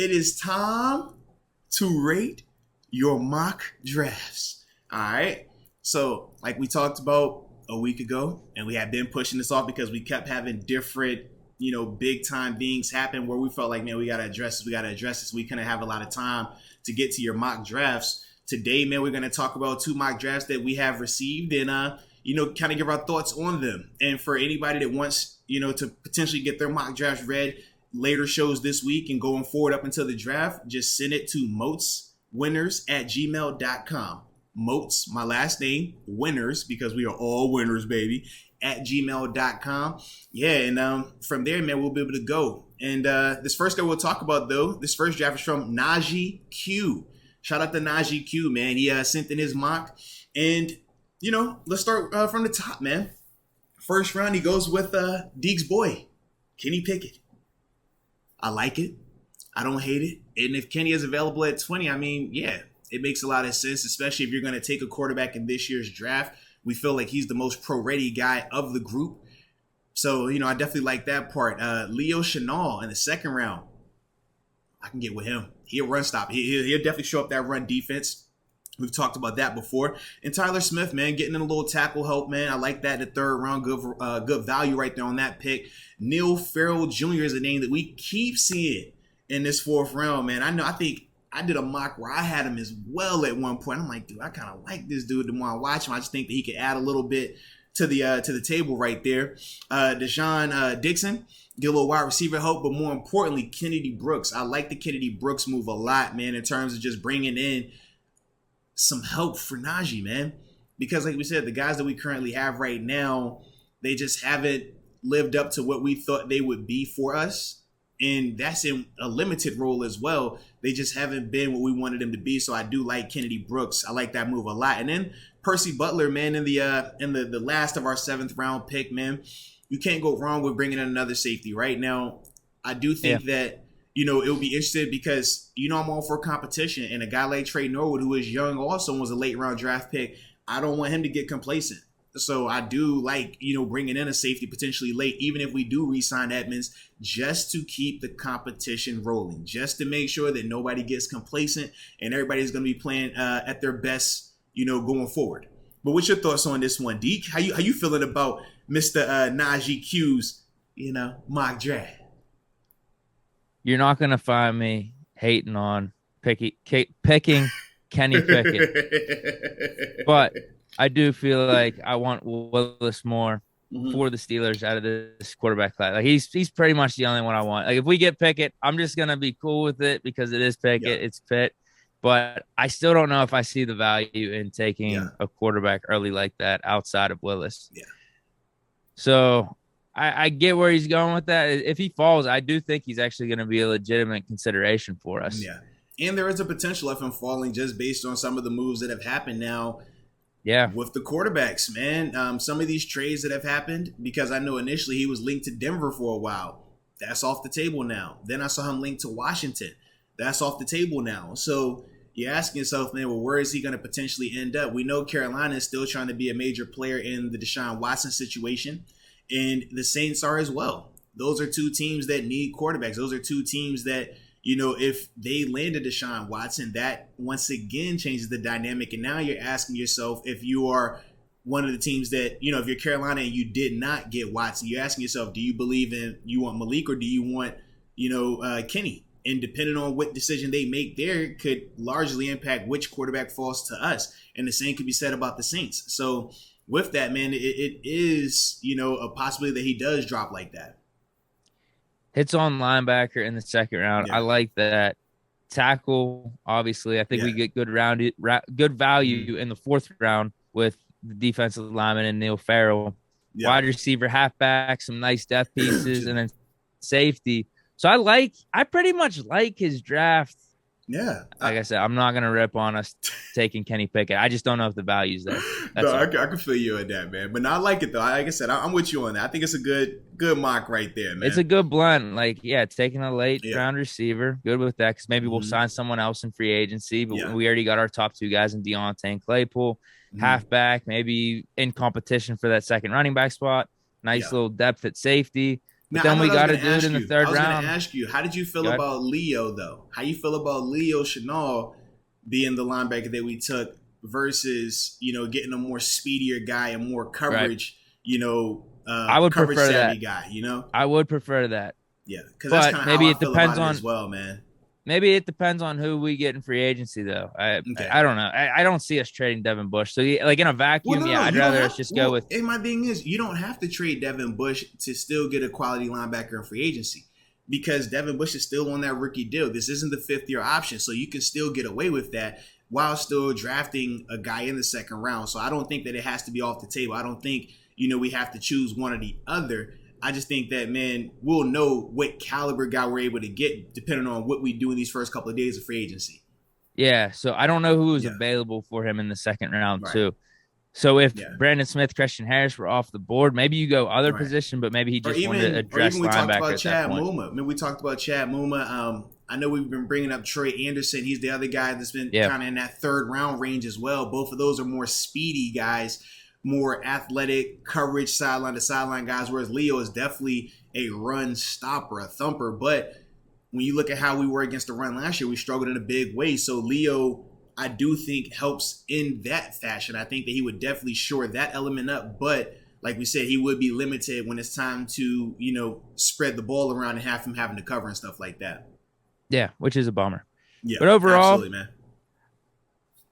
It is time to rate your mock drafts. All right. So, like we talked about a week ago, and we have been pushing this off because we kept having different, big time things happen where we felt like, man, we got to address this. We got to address this. We couldn't have a lot of time to get to your mock drafts. Today, man, we're going to talk about 2 mock drafts that we have received and, kind of give our thoughts on them. And for anybody that wants, to potentially get their mock drafts read later shows this week and going forward up until the draft, just send it to moatswinners@gmail.com. Moats, my last name, winners, because we are all winners, baby, at gmail.com. Yeah, and from there, man, we'll be able to go. And this first guy we'll talk about, though, this first draft is from Najee Q. Shout out to Najee Q, man. He sent in his mock. And, let's start from the top, man. First round, he goes with Deke's boy, Kenny Pickett. I like it. I don't hate it. And if Kenny is available at 20, I mean, yeah, it makes a lot of sense, especially if you're going to take a quarterback in this year's draft. We feel like he's the most pro-ready guy of the group. So, I definitely like that part. Leo Chenal in the second round. I can get with him. He'll run stop. He'll definitely show up that run defense. We've talked about that before. And Tyler Smith, man, getting in a little tackle help, man. I like that in the third round. Good value right there on that pick. Neil Farrell Jr. is a name that we keep seeing in this fourth round, man. I think I did a mock where I had him as well at one point. I'm like, dude, I kind of like this dude the more I watch him. I just think that he could add a little bit to the table right there. Deshaun Dixon, get a little wide receiver help, but more importantly, Kennedy Brooks. I like the Kennedy Brooks move a lot, man, in terms of just bringing in some help for Najee, man. Because like we said, the guys that we currently have right now, they just haven't lived up to what we thought they would be for us. And that's in a limited role as well. They just haven't been what we wanted them to be. So I do like Kennedy Brooks. I like that move a lot. And then Percy Butler, man, in the last of our 7th round pick, man, you can't go wrong with bringing in another safety. Right now, I do think that, it would be interesting because, I'm all for competition. And a guy like Trey Norwood, who is young also and was a late round draft pick, I don't want him to get complacent. So I do like, bringing in a safety potentially late, even if we do re-sign Edmonds, just to keep the competition rolling, just to make sure that nobody gets complacent and everybody's going to be playing at their best, going forward. But what's your thoughts on this one, Deke? How you feeling about Mr. Najee Q's, mock draft? You're not going to find me hating on picking Kenny Pickett. But I do feel like I want Willis more for the Steelers out of this quarterback class. Like he's pretty much the only one I want. Like if we get Pickett, I'm just going to be cool with it because it is Pickett. It's Pitt. But I still don't know if I see the value in taking a quarterback early like that outside of Willis. Yeah. So I get where he's going with that. If he falls, I do think he's actually going to be a legitimate consideration for us. Yeah. And there is a potential of him falling just based on some of the moves that have happened now. Yeah. With the quarterbacks, man. Some of these trades that have happened, because I know initially he was linked to Denver for a while. That's off the table now. Then I saw him linked to Washington. That's off the table now. So you're asking yourself, man, well, where is he going to potentially end up? We know Carolina is still trying to be a major player in the Deshaun Watson situation. And the Saints are as well. Those are 2 teams that need quarterbacks. Those are 2 teams that, if they landed Deshaun Watson, that once again changes the dynamic. And now you're asking yourself, if you are one of the teams that, if you're Carolina and you did not get Watson, you're asking yourself, do you believe you want Malik or do you want, Kenny? And depending on what decision they make there could largely impact which quarterback falls to us. And the same could be said about the Saints. So with that, man, it is, a possibility that he does drop like that. Hits on linebacker in the second round. Yeah. I like that. Tackle, obviously. I think we get good value in the 4th round with the defensive lineman and Neil Farrell. Yeah. Wide receiver, halfback, some nice depth pieces, and then safety. So I pretty much like his draft. Yeah. Like I said, I'm not going to rip on us taking Kenny Pickett. I just don't know if the value's there. I can feel you in that, man. But no, I like it, though. Like I said, I'm with you on that. I think it's a good mock right there, man. It's a good blend. Like, taking a late round receiver. Good with that because maybe we'll sign someone else in free agency. But we already got our top 2 guys in Deontay and Claypool. Halfback, maybe in competition for that second running back spot. Nice little depth at safety. But Now, I then know we what I was got to going to do it ask in the you. I third was going to round. ask you, how did you feel Good. about Leo, though? How you feel about Leo Chenal being the linebacker that we took versus, getting a more speedier guy and more Right. coverage, I would coverage prefer savvy that. guy. I would prefer that. Yeah, because that's kind But of how maybe I it feel depends about it as on well, man. who we get in free agency, though. I Okay. I don't know. I don't see us trading Devin Bush. So, like in a Well, vacuum, no, yeah, I'd you don't rather have. us just go Well, with and my thing is, you don't have to trade Devin Bush to still get a quality linebacker in free agency because Devin Bush is still on that rookie deal. This isn't the fifth-year option, so you can still get away with that while still drafting a guy in the second round. So I don't think that it has to be off the table. I don't think we have to choose one or the other. I just think that, man, we'll know what caliber guy we're able to get depending on what we do in these first couple of days of free agency. yeah. So I don't know who was Yeah. available for him in the second round Right. too. So if Yeah. Brandon Smith, Christian Harris were off the board, maybe you go other Right. position, but maybe he Or just wanted to address even we talked linebacker about at that Chad point. Muma. I mean, we talked about Chad Muma. I know we've been bringing up Troy Anderson. He's the other guy that's been Yeah. kind of in that third round range as well. Both of those are more speedy guys, more athletic coverage, sideline to sideline guys, whereas Leo is definitely a run stopper, a thumper. But when you look at how we were against the run last year, we struggled in a big way. So Leo, I do think, helps in that fashion. I think that he would definitely shore that element up. But like we said, he would be limited when it's time to, spread the ball around and have him having to cover and stuff like that. Yeah, which is a bummer. Yeah, But overall, absolutely, man.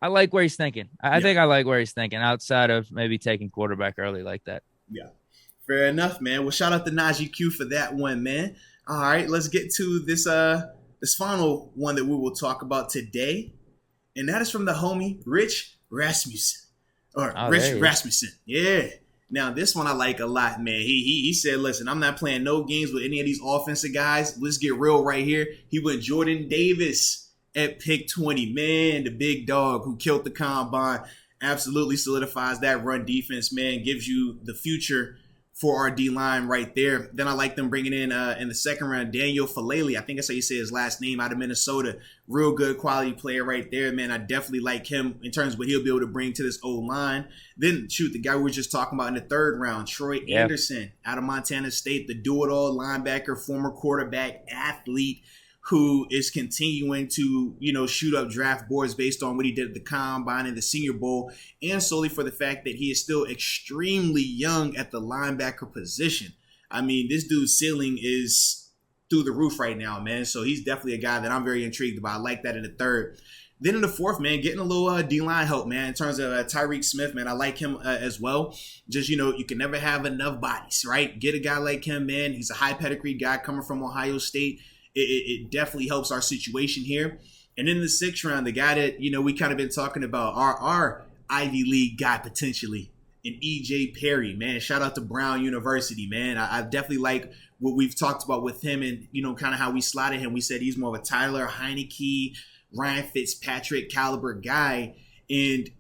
I like where he's thinking. I Yeah. think I like where he's thinking outside of maybe taking quarterback early like that. Yeah. Fair enough, man. Well, shout out to Najee Q for that one, man. All right, let's get to this final one that we will talk about today. And that is from the homie Rich Rasmussen. Rich Rasmussen. Yeah. Now, this one I like a lot, man. He said, listen, I'm not playing no games with any of these offensive guys. Let's get real right here. He went Jordan Davis at pick 20. Man, the big dog who killed the combine absolutely solidifies that run defense, man. Gives you the future for our D-line right there. Then I like them bringing in the second round, Daniel Falele. I think that's how you say his last name, out of Minnesota. Real good quality player right there, man. I definitely like him in terms of what he'll be able to bring to this O-line. Then, the guy we were just talking about in the third round, Troy Anderson out of Montana State, the do-it-all linebacker, former quarterback, athlete, who is continuing to, shoot up draft boards based on what he did at the Combine and the Senior Bowl, and solely for the fact that he is still extremely young at the linebacker position. I mean, this dude's ceiling is through the roof right now, man. So he's definitely a guy that I'm very intrigued about. I like that in the third. Then in the fourth, man, getting a little D-line help, man, in terms of Tyreek Smith, man. I like him as well. Just, you can never have enough bodies, right? Get a guy like him, man. He's a high pedigree guy coming from Ohio State. It definitely helps our situation here. And in the sixth round, the guy that, we kind of been talking about, our Ivy League guy potentially, and E.J. Perry, man. Shout out to Brown University, man. I definitely like what we've talked about with him and, kind of how we slotted him. We said he's more of a Tyler Heineke, Ryan Fitzpatrick caliber guy. And,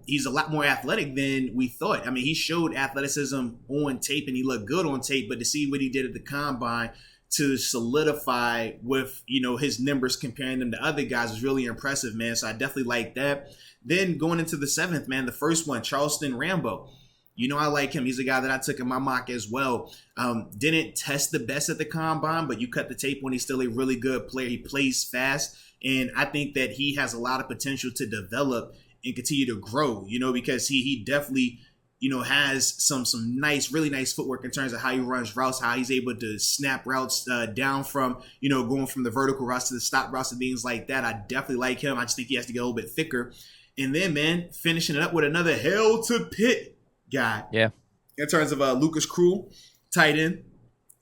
he's a lot more athletic than we thought. I mean, he showed athleticism on tape and he looked good on tape, but to see what he did at the Combine, to solidify with, his numbers, comparing them to other guys, was really impressive, man. So I definitely like that. Then going into the seventh, man, the first one, Charleston Rambo. I like him. He's a guy that I took in my mock as well. Didn't test the best at the Combine, but you cut the tape when he's still a really good player. He plays fast, and I think that he has a lot of potential to develop and continue to grow, because he definitely has some nice, really nice footwork in terms of how he runs routes, how he's able to snap routes down from, going from the vertical routes to the stop routes and things like that. I definitely like him. I just think he has to get a little bit thicker. And then, man, finishing it up with another Hell to Pitt guy. Yeah. In terms of Lucas Krull, tight end.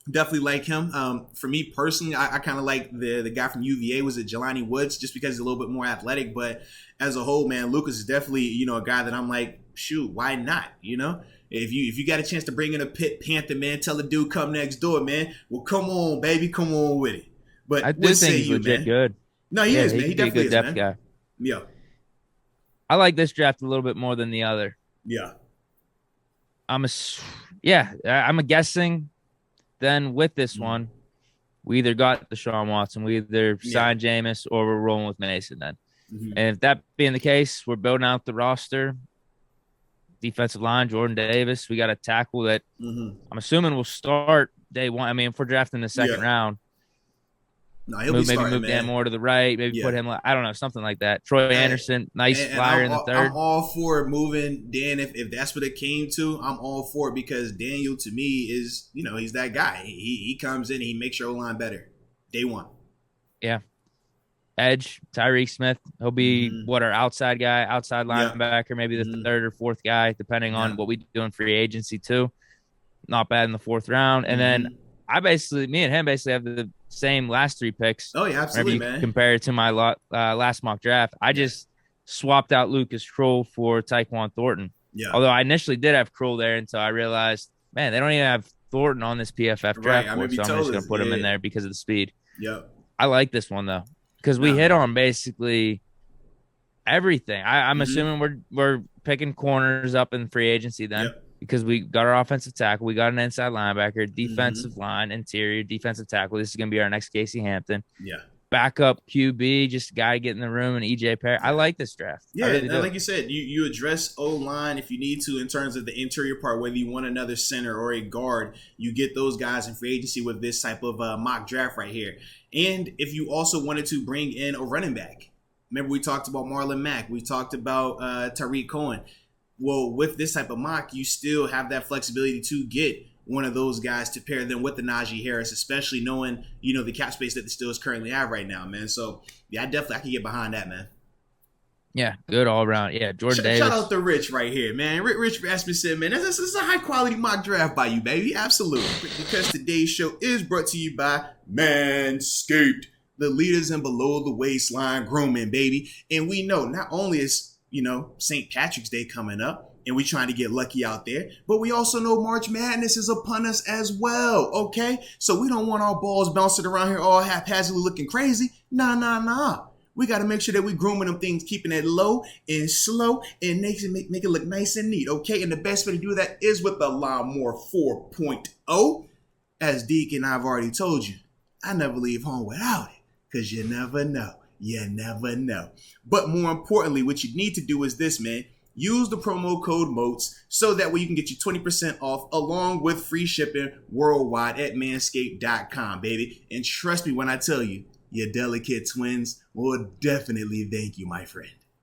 Definitely like him. For me personally, I kind of like the guy from UVA, was it Jelani Woods, just because he's a little bit more athletic. But as a whole, man, Lucas is definitely, a guy that I'm like, shoot, why not? If you got a chance to bring in a Pitt Panther, man, tell the dude come next door, man. Well, come on, baby, come on with it. But I do think he's legit good. No, he is, man. He definitely a good depth man. guy. Yeah. I like this draft a little bit more than the other. Yeah. I'm guessing. Then with this one, we either got Deshaun Watson, we either signed Jameis, or we're rolling with Mason then. Mm-hmm. And if that being the case, we're building out the roster. Defensive line, Jordan Davis. We got a tackle that I'm assuming will start day one. I mean, if we're drafting the second Yeah. round, No, he'll be maybe starting, move Dan man. Moore to the right, maybe Yeah. put him, I don't know, something like that. Troy Hey, Anderson, nice and flyer in the I'm third. all for moving Dan if that's what it came to. I'm all for it because Daniel to me is he's that guy. He comes in, he makes your O line better day one. Yeah. Edge, Tyreek Smith. He'll be Mm-hmm. our outside guy, outside Yeah. linebacker, maybe the Mm-hmm. third or fourth guy, depending Yeah. on what we do in free agency too. Not bad in the fourth round. And then Mm-hmm. me and him basically have the same last three picks. Oh yeah, Whenever absolutely, you man. compare it to my last mock draft, I Yeah. just swapped out Lucas Kroll for Tyquan Thornton. Yeah. Although I initially did have Kroll there until I realized, man, they don't even have Thornton on this PFF Right. draft I board, remember you so I'm told just going us. to put him in Yeah. there because of the speed. Yep. I like this one though because we Nah, hit man. on basically everything. I'm Mm-hmm. assuming we're picking corners up in free agency then Yep. because we got our offensive tackle, we got an inside linebacker, Mm-hmm. defensive line, interior, defensive tackle. This is going to be our next Casey Hampton. Yeah. Backup QB, just a guy get in the room, and EJ Perry. I Yeah. like this draft. I Yeah, really and do. like you said, you address O line if you need to in terms of the interior part, whether you want another center or a guard, you get those guys in free agency with this type of mock draft right here. And if you also wanted to bring in a running back, remember we talked about Marlon Mack, we talked about Tariq Cohen. Well, with this type of mock, you still have that flexibility to get one of those guys to pair them with the Najee Harris, especially knowing the cap space that the Steelers currently have right now, man. So yeah, I can get behind that, man. Yeah, good all around. Yeah, Jordan Davis. Shout out to Rich right here, man. Rich Rasmussen, man. This is a high quality mock draft by you, baby. Absolutely. Because today's show is brought to you by Manscaped, the leaders in below the waistline grooming, baby. And we know not only is St. Patrick's Day coming up, and we trying to get lucky out there, but we also know March Madness is upon us as well, okay? So we don't want our balls bouncing around here all haphazardly looking crazy. Nah. We got to make sure that we grooming them things, keeping it low and slow, and make it look nice and neat, okay? And the best way to do that is with the Lawnmower 4.0. As Deke and I've already told you, I never leave home without it, because you never know. You never know. But more importantly, what you need to do is this, man. Use the promo code MOATS so that way you can get you 20% off along with free shipping worldwide at manscaped.com, baby. And trust me when I tell you, your delicate twins will definitely thank you, my friend.